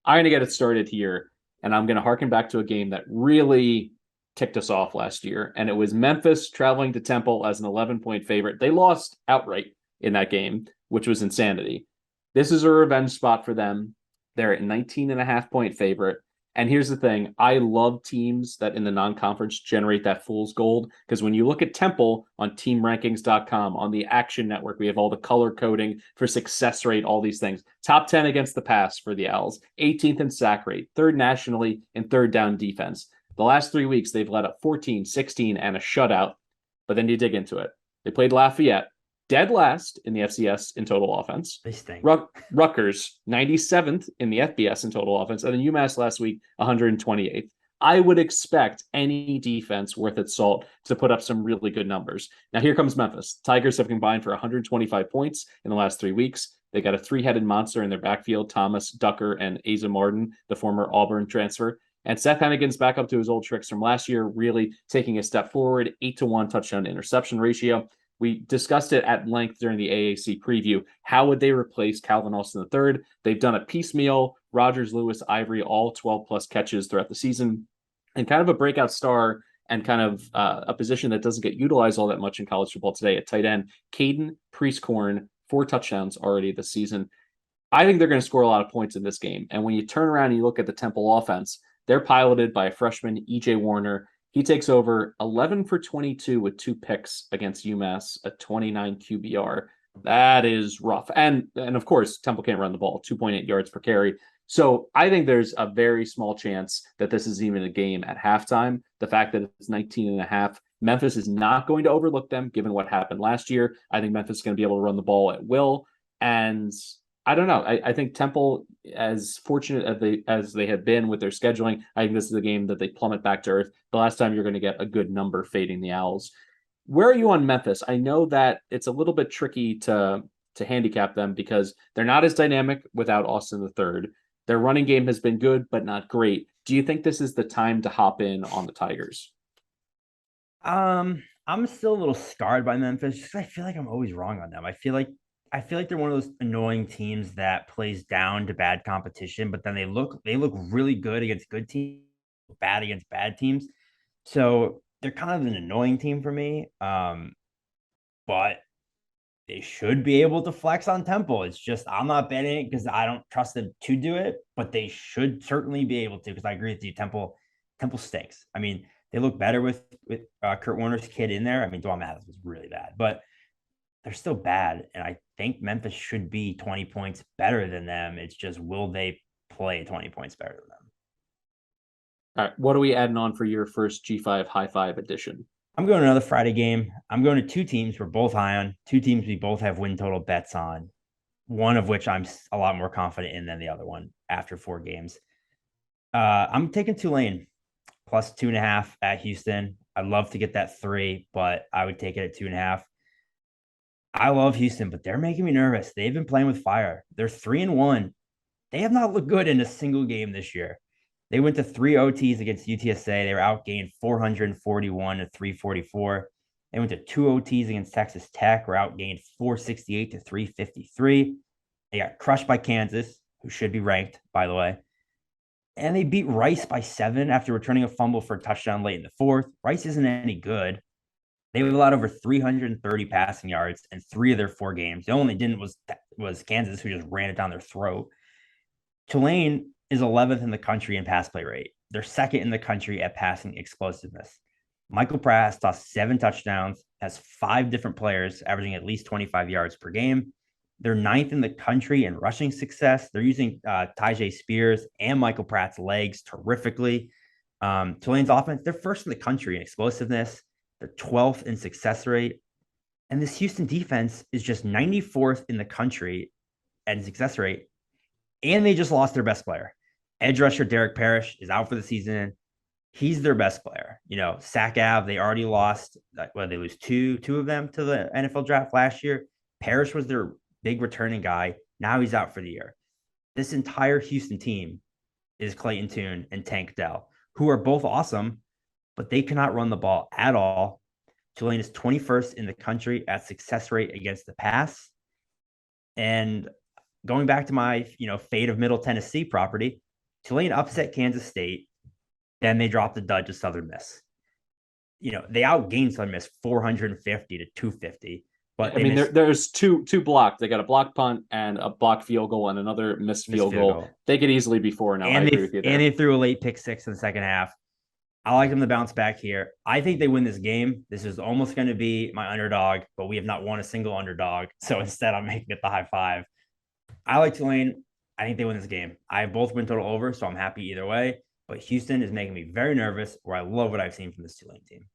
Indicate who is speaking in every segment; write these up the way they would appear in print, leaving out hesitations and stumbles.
Speaker 1: I'm going to get it started here, and I'm going to harken back to a game that really ticked us off last year, and it was Memphis traveling to Temple as an 11-point favorite. They lost outright in that game, which was insanity. This is a revenge spot for them. They're at 19.5-point favorite. And here's the thing. I love teams that in the non-conference generate that fool's gold because when you look at Temple on teamrankings.com, on the Action Network, we have all the color coding for success rate, all these things. Top 10 against the pass for the Owls, 18th in sack rate, third nationally in third down defense. The last 3 weeks, they've led up 14, 16, and a shutout. But then you dig into it. They played Lafayette, dead last in the FCS in total offense.
Speaker 2: They stink.
Speaker 1: Rutgers, 97th in the FBS in total offense. And then UMass last week, 128th. I would expect any defense worth its salt to put up some really good numbers. Now, here comes Memphis. Tigers have combined for 125 points in the last 3 weeks. They got a three-headed monster in their backfield, Thomas Ducker and Asa Martin, the former Auburn transfer. And Seth Hennigan's back up to his old tricks from last year, really taking a step forward, 8-1 touchdown to interception ratio. We discussed it at length during the AAC preview. How would they replace Calvin Austin III? They've done a piecemeal. Rogers, Lewis, Ivory, all 12-plus catches throughout the season. And kind of a breakout star and kind of a position that doesn't get utilized all that much in college football today at tight end. Caden Priestcorn, 4 touchdowns already this season. I think they're going to score a lot of points in this game. And when you turn around and you look at the Temple offense, they're piloted by a freshman, E.J. Warner. He takes over 11 for 22 with 2 picks against UMass, a 29 QBR. That is rough. And of course, Temple can't run the ball, 2.8 yards per carry. So I think there's a very small chance that this is even a game at halftime. The fact that it's 19.5, Memphis is not going to overlook them given what happened last year. I think Memphis is going to be able to run the ball at will. And I don't know. I think Temple, as fortunate as they have been with their scheduling, I think this is a game that they plummet back to earth. The last time you're going to get a good number fading the Owls. Where are you on Memphis? I know that it's a little bit tricky to handicap them because they're not as dynamic without Austin III. Their running game has been good, but not great. Do you think this is the time to hop in on the Tigers?
Speaker 2: I'm still a little scarred by Memphis just 'cause I feel like I'm always wrong on them. I feel like they're one of those annoying teams that plays down to bad competition, but then they look really good against good teams, bad against bad teams. So they're kind of an annoying team for me. But they should be able to flex on Temple. It's just I'm not betting it because I don't trust them to do it, but they should certainly be able to because I agree with you. Temple stinks. I mean, they look better with Kurt Warner's kid in there. I mean, Dwell Mathis was really bad, but they're still bad. And I think Memphis should be 20 points better than them. It's just, will they play 20 points better than them?
Speaker 1: All right. What are we adding on for your first G5 High Five edition?
Speaker 2: I'm going to another Friday game. I'm going to 2 teams we're both high on, 2 teams we both have win total bets on, one of which I'm a lot more confident in than the other one after 4 games. I'm taking Tulane plus 2.5 at Houston. I'd love to get that 3, but I would take it at 2.5. I love Houston, but they're making me nervous. They've been playing with fire. They're 3-1. They have not looked good in a single game this year. They went to 3 OTs against UTSA. They were outgained 441 to 344. They went to 2 OTs against Texas Tech, were outgained 468 to 353. They got crushed by Kansas, who should be ranked, by the way. And they beat Rice by 7 after returning a fumble for a touchdown late in the 4th. Rice isn't any good. They've allowed over 330 passing yards in 3 of their 4 games. The only didn't was Kansas, who just ran it down their throat. Tulane is 11th in the country in pass play rate. They're 2nd in the country at passing explosiveness. Michael Pratt has tossed 7 touchdowns, has 5 different players averaging at least 25 yards per game. They're 9th in the country in rushing success. They're using Tyjae Spears and Michael Pratt's legs terrifically. Tulane's offense, they're 1st in the country in explosiveness. They're 12th in success rate. And this Houston defense is just 94th in the country at success rate. And they just lost their best player. Edge rusher Derek Parrish is out for the season. He's their best player. Sack Ave, they already lost. They lose two of them to the NFL draft last year. Parrish was their big returning guy. Now he's out for the year. This entire Houston team is Clayton Tune and Tank Dell, who are both awesome, but they cannot run the ball at all. Tulane is 21st in the country at success rate against the pass. And going back to my, fate of Middle Tennessee property, Tulane upset Kansas State. Then they dropped the dud to Southern Miss. They outgained Southern Miss 450 to 250. But
Speaker 1: I mean, there's two blocked. They got a block punt and a blocked field goal and another missed field goal. They could easily be 4-0. I agree with you there.
Speaker 2: And they threw a late pick six in the second half. I like them to bounce back here. I think they win this game. This is almost going to be my underdog, but we have not won a single underdog. So instead, I'm making it the high five. I like Tulane. I think they win this game. I have both win total over, so I'm happy either way. But Houston is making me very nervous, where I love what I've seen from this Tulane team.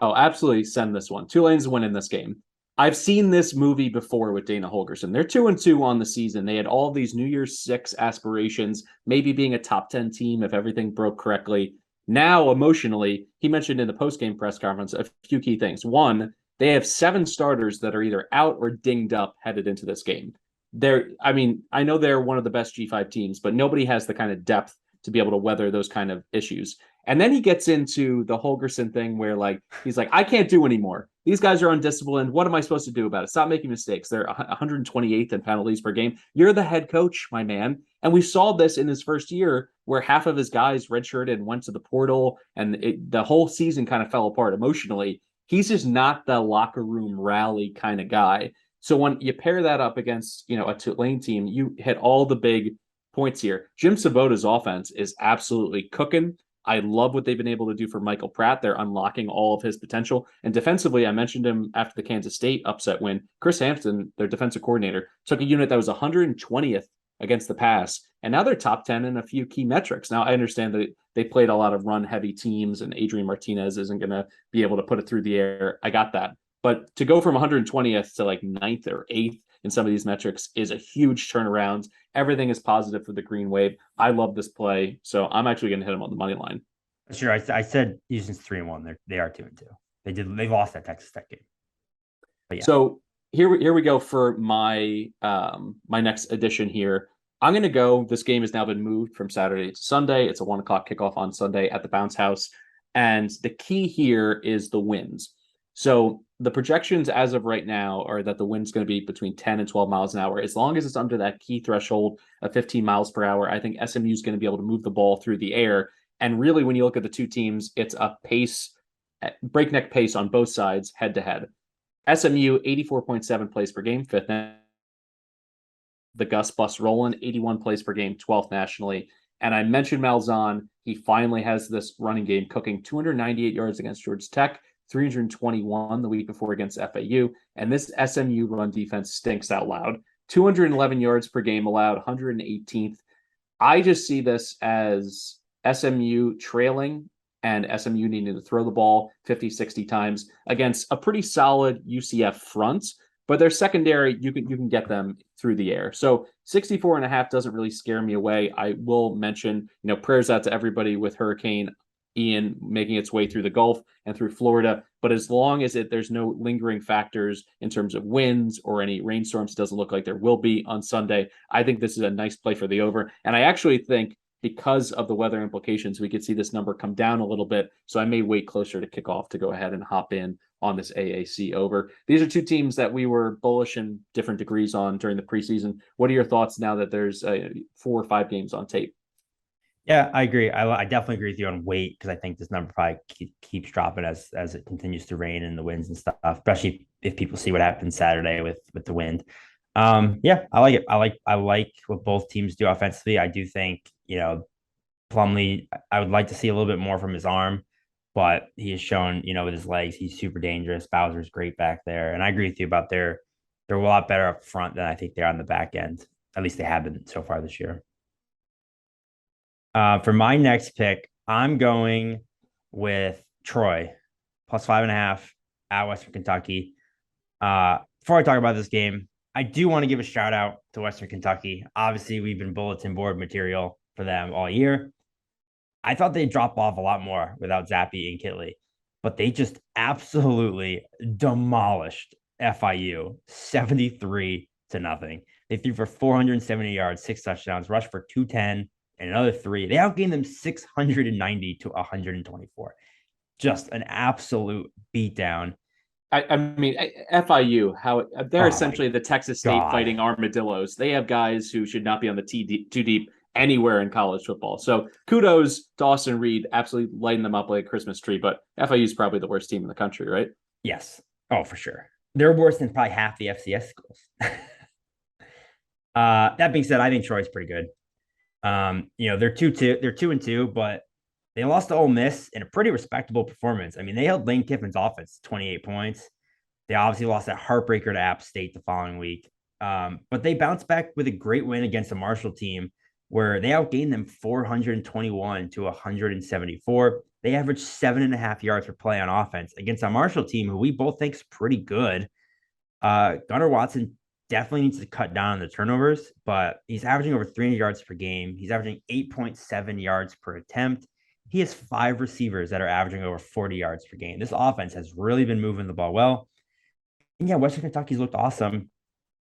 Speaker 1: Oh, absolutely send this one. Tulane's winning this game. I've seen this movie before with Dana Holgorsen. They're 2-2 on the season. They had all these New Year's Six aspirations, maybe being a top 10 team if everything broke correctly. Now, emotionally, he mentioned in the post-game press conference a few key things. One, they have 7 starters that are either out or dinged up headed into this game. I know they're one of the best G5 teams, but nobody has the kind of depth to be able to weather those kind of issues. And then he gets into the Holgorsen thing where he's like, I can't do anymore. These guys are undisciplined. What am I supposed to do about it? Stop making mistakes. They're 128th in penalties per game. You're the head coach, my man. And we saw this in his first year where half of his guys redshirted and went to the portal, and the whole season kind of fell apart emotionally. He's just not the locker room rally kind of guy. So when you pair that up against, a Tulane team, you hit all the big points here. Jim Sabota's offense is absolutely cooking. I love what they've been able to do for Michael Pratt. They're unlocking all of his potential. And defensively, I mentioned him after the Kansas State upset win. Chris Hampton, their defensive coordinator, took a unit that was 120th against the pass, and now they're top 10 in a few key metrics. Now, I understand that they played a lot of run-heavy teams, and Adrian Martinez isn't going to be able to put it through the air. I got that. But to go from 120th to 9th or 8th in some of these metrics is a huge turnaround. Everything is positive for the Green Wave. I love this play, so I'm actually going to hit them on the money line.
Speaker 2: Sure, I said Houston's 3-1. They are 2-2. They lost that Texas Tech game. But yeah.
Speaker 1: So here we go for my my next edition here. I'm going to go. This game has now been moved from Saturday to Sunday. It's a 1:00 kickoff on Sunday at the Bounce House, and the key here is the winds. So the projections as of right now are that the wind's going to be between 10 and 12 miles an hour. As long as it's under that key threshold of 15 miles per hour, I think SMU is going to be able to move the ball through the air. And really, when you look at the two teams, it's a breakneck pace on both sides, head to head. SMU, 84.7 plays per game, 5th. The Gus Bus Roland, 81 plays per game, 12th nationally. And I mentioned Malzahn. He finally has this running game cooking, 298 yards against Georgia Tech, 321 the week before against FAU. And this SMU run defense stinks out loud. 211 yards per game allowed, 118th. I just see this as SMU trailing and SMU needing to throw the ball 50, 60 times against a pretty solid UCF front. But their secondary, you can get them through the air. So 64.5 doesn't really scare me away. I will mention, prayers out to everybody with Hurricane Ian making its way through the Gulf and through Florida. But as long as there's no lingering factors in terms of winds or any rainstorms, it doesn't look like there will be on Sunday. I think this is a nice play for the over. And I actually think because of the weather implications, we could see this number come down a little bit. So I may wait closer to kickoff to go ahead and hop in on this AAC over. These are two teams that we were bullish in different degrees on during the preseason. What are your thoughts now that there's 4 or 5 games on tape?
Speaker 2: Yeah, I agree. I definitely agree with you on weight because I think this number probably keeps dropping as it continues to rain and the winds and stuff, especially if people see what happened Saturday with the wind. Yeah, I like it. I like what both teams do offensively. I do think, Plumlee, I would like to see a little bit more from his arm, but he has shown, with his legs, he's super dangerous. Bowser's great back there. And I agree with you about they're a lot better up front than I think they are on the back end. At least they have been so far this year. For my next pick, I'm going with Troy plus 5.5 at Western Kentucky. Before I talk about this game, I do want to give a shout out to Western Kentucky. Obviously, we've been bulletin board material for them all year. I thought they'd drop off a lot more without Zappe and Kitley, but they just absolutely demolished FIU 73-0. They threw for 470 yards, 6 touchdowns, rushed for 210 and another 3. They outgained them 690 to 124. Just an absolute beatdown.
Speaker 1: I mean, FIU, they're essentially the Texas State fighting armadillos. They have guys who should not be on the too deep anywhere in college football. So kudos to Austin Reed, absolutely lighting them up like a Christmas tree. But FIU is probably the worst team in the country, right?
Speaker 2: Yes. Oh, for sure. They're worse than probably half the FCS schools. That being said, I think Troy's pretty good. They're 2-2, but they lost to Ole Miss in a pretty respectable performance. I mean, they held Lane Kiffin's offense 28 points. They obviously lost that heartbreaker to App State the following week. But they bounced back with a great win against a Marshall team where they outgained them 421 to 174. They averaged 7.5 yards per play on offense against a Marshall team who we both think is pretty good. Gunnar Watson definitely needs to cut down on the turnovers, but he's averaging over 300 yards per game. He's averaging 8.7 yards per attempt. He has 5 receivers that are averaging over 40 yards per game. This offense has really been moving the ball well. And yeah, Western Kentucky's looked awesome,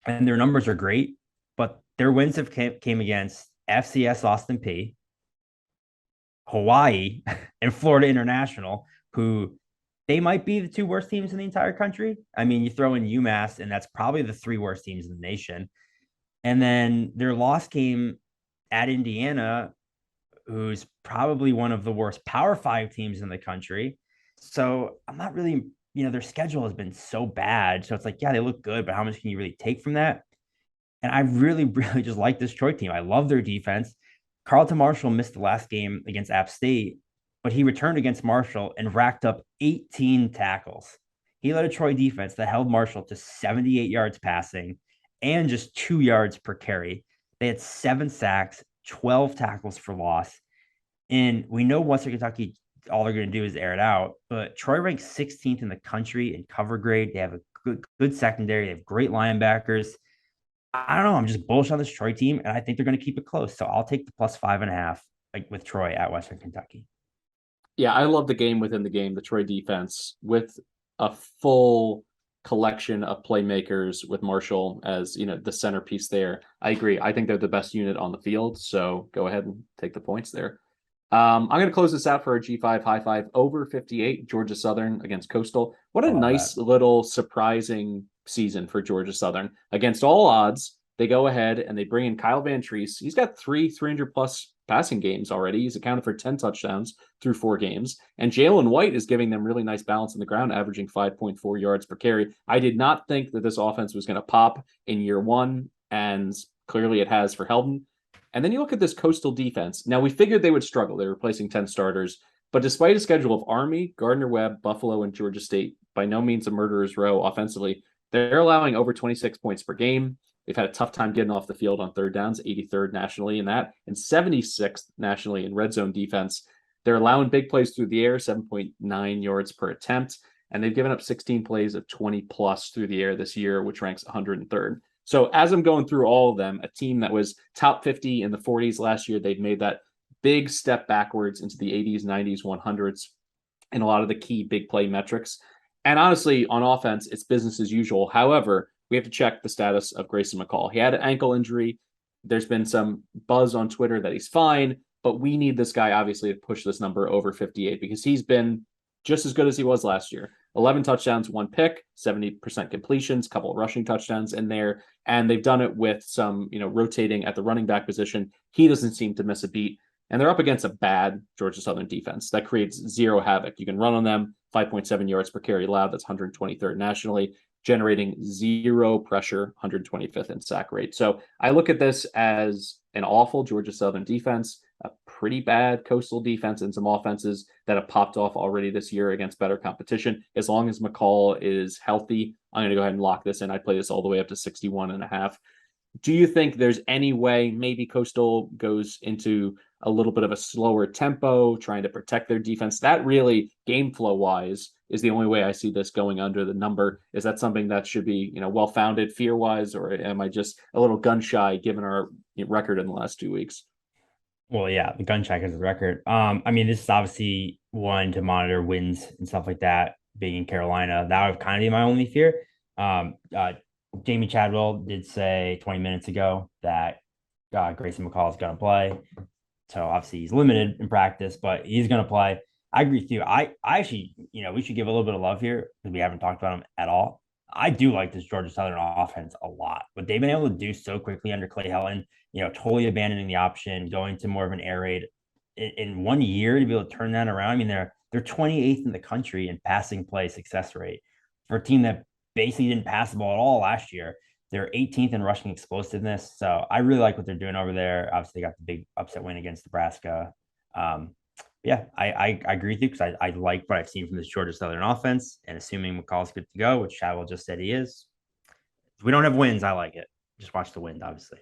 Speaker 2: and their numbers are great, but their wins have came against FCS Austin Peay, Hawaii, and Florida International, who they might be the 2 worst teams in the entire country. I mean, you throw in UMass, and that's probably the 3 worst teams in the nation. And then their loss came at Indiana, who's probably one of the worst Power 5 teams in the country. So I'm not really, their schedule has been so bad. So it's like, yeah, they look good, but how much can you really take from that? And I really, really just like this Troy team. I love their defense. Carlton Marshall missed the last game against App State, but he returned against Marshall and racked up 18 tackles. He led a Troy defense that held Marshall to 78 yards passing and just 2 yards per carry. They had 7 sacks, 12 tackles for loss. And we know Western Kentucky, all they're going to do is air it out. But Troy ranks 16th in the country in cover grade. They have a good secondary. They have great linebackers. I don't know. I'm just bullish on this Troy team, and I think they're going to keep it close. So I'll take the +5.5 with Troy at Western Kentucky.
Speaker 1: Yeah, I love the game within the game, the Troy defense with a full collection of playmakers with Marshall as, the centerpiece there. I agree. I think they're the best unit on the field. So go ahead and take the points there. I'm going to close this out for a G5 high 5 over 58, Georgia Southern against Coastal. What a nice little surprising season for Georgia Southern. Against all odds, they go ahead and they bring in Kyle Van Treese. He's got 300 plus passing games already. He's accounted for 10 touchdowns through 4 games. And Jalen White is giving them really nice balance on the ground, averaging 5.4 yards per carry. I did not think that this offense was going to pop in year 1, and clearly it has for Heldon. And then you look at this Coastal defense. Now, we figured they would struggle. They're replacing 10 starters. But despite a schedule of Army, Gardner-Webb, Buffalo, and Georgia State, by no means a murderer's row offensively, they're allowing over 26 points per game. They've had a tough time getting off the field on third downs, 83rd nationally in that, and 76th nationally in red zone defense. They're allowing big plays through the air, 7.9 yards per attempt, and they've given up 16 plays of 20 plus through the air this year, which ranks 103rd. So as I'm going through all of them, a team that was top 50 in the 40s last year, they've made that big step backwards into the 80s, 90s, 100s in a lot of the key big play metrics. And honestly, on offense, it's business as usual. However, we have to check the status of Grayson McCall. He had an ankle injury. There's been some buzz on Twitter that he's fine, but we need this guy, obviously, to push this number over 58 because he's been just as good as he was last year. 11 touchdowns, 1 pick, 70% completions, couple of rushing touchdowns in there. And they've done it with some, rotating at the running back position. He doesn't seem to miss a beat. And they're up against a bad Georgia Southern defense that creates zero havoc. You can run on them, 5.7 yards per carry allowed. That's 123rd nationally, generating zero pressure, 125th in sack rate. So I look at this as an awful Georgia Southern defense, a pretty bad Coastal defense, and some offenses that have popped off already this year against better competition. As long as McCall is healthy, I'm going to go ahead and lock this in. I play this all the way up to 61.5. Do you think there's any way maybe Coastal goes into a little bit of a slower tempo, trying to protect their defense? That really, game flow wise, is the only way I see this going under the number. Is that something that should be, well-founded fear-wise, or am I just a little gun shy given our record in the last 2 weeks?
Speaker 2: Well, yeah, the gun check is the record. This is obviously one to monitor wins and stuff like that. Being in Carolina, that would kind of be my only fear. Jamie Chadwell did say 20 minutes ago that Grayson McCall is going to play. So obviously he's limited in practice, but he's going to play. I agree with you. I actually, we should give a little bit of love here because we haven't talked about him at all. I do like this Georgia Southern offense a lot. What they've been able to do so quickly under Clay Helton totally abandoning the option, going to more of an air raid in 1 year to be able to turn that around. I mean, they're 28th in the country in passing play success rate for a team that basically didn't pass the ball at all last year. They're 18th in rushing explosiveness. So I really like what they're doing over there. Obviously, they got the big upset win against Nebraska. Yeah, I agree with you because I like what I've seen from this Georgia Southern offense. And assuming McCall's good to go, which Chadwell just said he is, if we don't have wins, I like it. Just watch the wind, obviously.